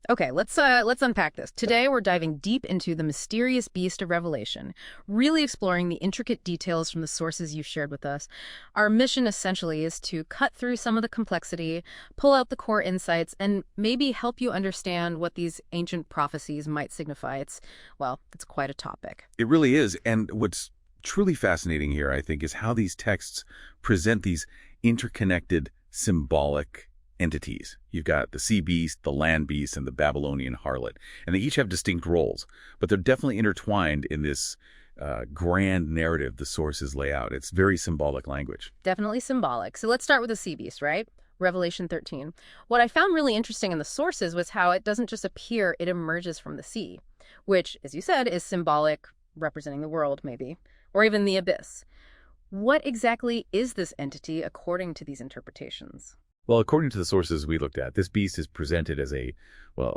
Okay, let's unpack this. Today we're diving deep into the mysterious beast of Revelation, really exploring the intricate details from the sources you've shared with us. Our mission essentially is to cut through some of the complexity, pull out the core insights, and maybe help you understand what these ancient prophecies might signify. It's quite a topic. It really is. And what's truly fascinating here, I think, is how these texts present these interconnected symbolic entities. You've got the sea beast, the land beast, and the Babylonian harlot. And they each have distinct roles, but they're definitely intertwined in this grand narrative the sources lay out. It's very symbolic language. Definitely symbolic. So let's start with the sea beast, right? Revelation 13. What I found really interesting in the sources was how it doesn't just appear, it emerges from the sea, which, as you said, is symbolic, representing the world, maybe, or even the abyss. What exactly is this entity according to these interpretations? Well, according to the sources we looked at, this beast is presented as a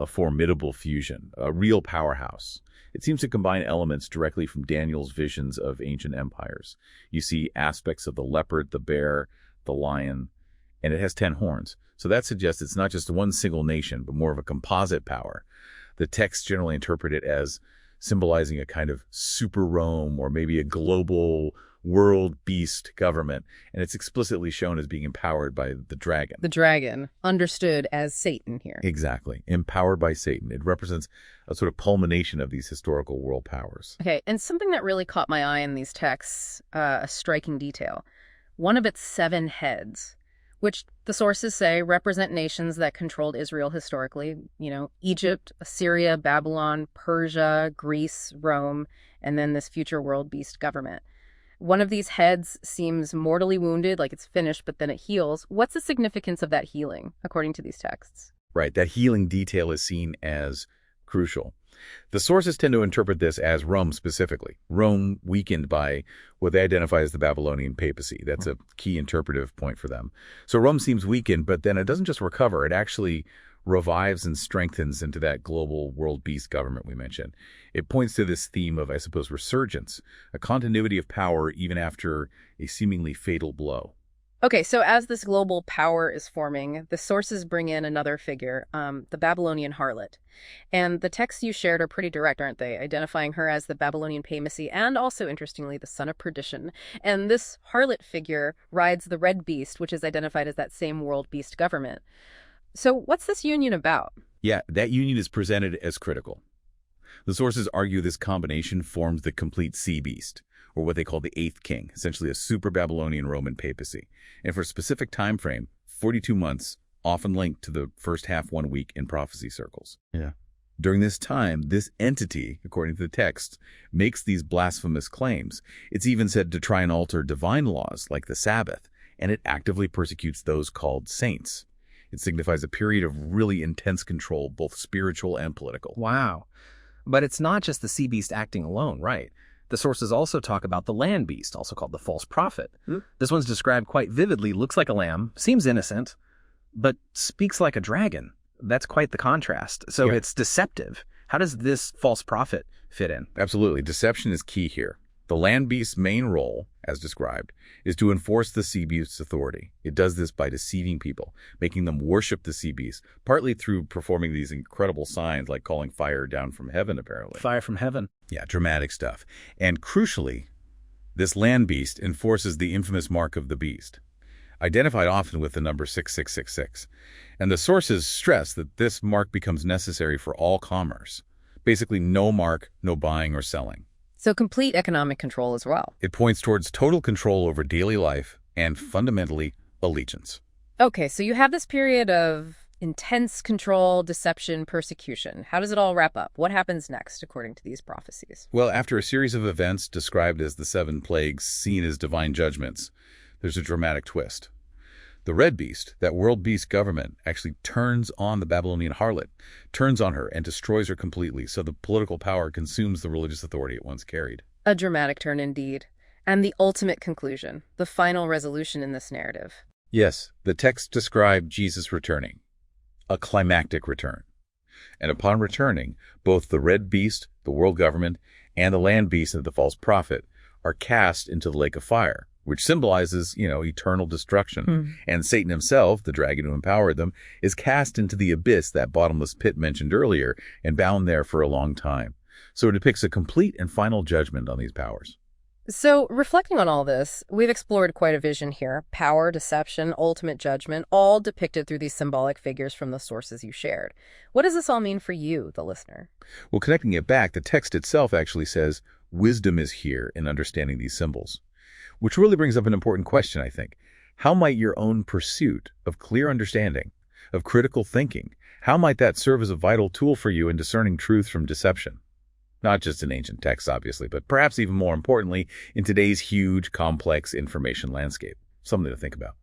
formidable fusion, a real powerhouse. It seems to combine elements directly from Daniel's visions of ancient empires. You see aspects of the leopard, the bear, the lion, and it has 10 horns. So that suggests it's not just one single nation, but more of a composite power. The texts generally interpret it as symbolizing a kind of super Rome or maybe a global world beast government, and it's explicitly shown as being empowered by the dragon. The dragon, understood as Satan here. Exactly. Empowered by Satan. It represents a sort of culmination of these historical world powers. Okay, and something that really caught my eye in these texts, a striking detail. One of its 7 heads, which the sources say represent nations that controlled Israel historically. Egypt, Assyria, Babylon, Persia, Greece, Rome, and then this future world beast government. One of these heads seems mortally wounded, like it's finished, but then it heals. What's the significance of that healing, according to these texts? Right, that healing detail is seen as crucial. The sources tend to interpret this as Rome specifically. Rome weakened by what they identify as the Babylonian papacy. That's a key interpretive point for them. So Rome seems weakened, but then it doesn't just recover. It actually revives and strengthens into that global world beast government we mentioned. It points to this theme of, I suppose, resurgence, a continuity of power even after a seemingly fatal blow. Okay, so as this global power is forming, the sources bring in another figure, the Babylonian harlot. And the texts you shared are pretty direct, aren't they? Identifying her as the Babylonian papacy and also, interestingly, the son of perdition. And this harlot figure rides the red beast, which is identified as that same world beast government. So what's this union about? Yeah, that union is presented as critical. The sources argue this combination forms the complete sea beast, or what they call the 8th king, essentially a super Babylonian Roman papacy. And for a specific time frame, 42 months, often linked to the first half 1 week in prophecy circles. Yeah. During this time, this entity, according to the text, makes these blasphemous claims. It's even said to try and alter divine laws like the Sabbath, and it actively persecutes those called saints. It signifies a period of really intense control, both spiritual and political. Wow. But it's not just the sea beast acting alone, right? The sources also talk about the land beast, also called the false prophet. This one's described quite vividly, looks like a lamb, seems innocent, but speaks like a dragon. That's quite the contrast. So It's deceptive. How does this false prophet fit in? Absolutely. Deception is key here. The land beast's main role, as described, is to enforce the sea beast's authority. It does this by deceiving people, making them worship the sea beast, partly through performing these incredible signs like calling fire down from heaven, apparently. Fire from heaven. Yeah, dramatic stuff. And crucially, this land beast enforces the infamous mark of the beast, identified often with the number 6666. And the sources stress that this mark becomes necessary for all commerce. Basically, no mark, no buying or selling. So complete economic control as well. It points towards total control over daily life and, fundamentally, allegiance. Okay, so you have this period of intense control, deception, persecution. How does it all wrap up? What happens next, according to these prophecies? Well, after a series of events described as the 7 plagues, seen as divine judgments, there's a dramatic twist. The red beast, that world beast government, actually turns on the Babylonian harlot, turns on her and destroys her completely, so the political power consumes the religious authority it once carried. A dramatic turn indeed. And the ultimate conclusion, the final resolution in this narrative. Yes, the text described Jesus returning, a climactic return. And upon returning, both the red beast, the world government, and the land beast of the false prophet are cast into the lake of fire, which symbolizes, eternal destruction. And Satan himself, the dragon who empowered them, is cast into the abyss, that bottomless pit mentioned earlier, and bound there for a long time. So it depicts a complete and final judgment on these powers. So, reflecting on all this, we've explored quite a vision here. Power, deception, ultimate judgment, all depicted through these symbolic figures from the sources you shared. What does this all mean for you, the listener? Well, connecting it back, the text itself actually says, wisdom is here in understanding these symbols. Which really brings up an important question, I think. How might your own pursuit of clear understanding, of critical thinking, how might that serve as a vital tool for you in discerning truth from deception? Not just in ancient texts, obviously, but perhaps even more importantly, in today's huge, complex information landscape. Something to think about.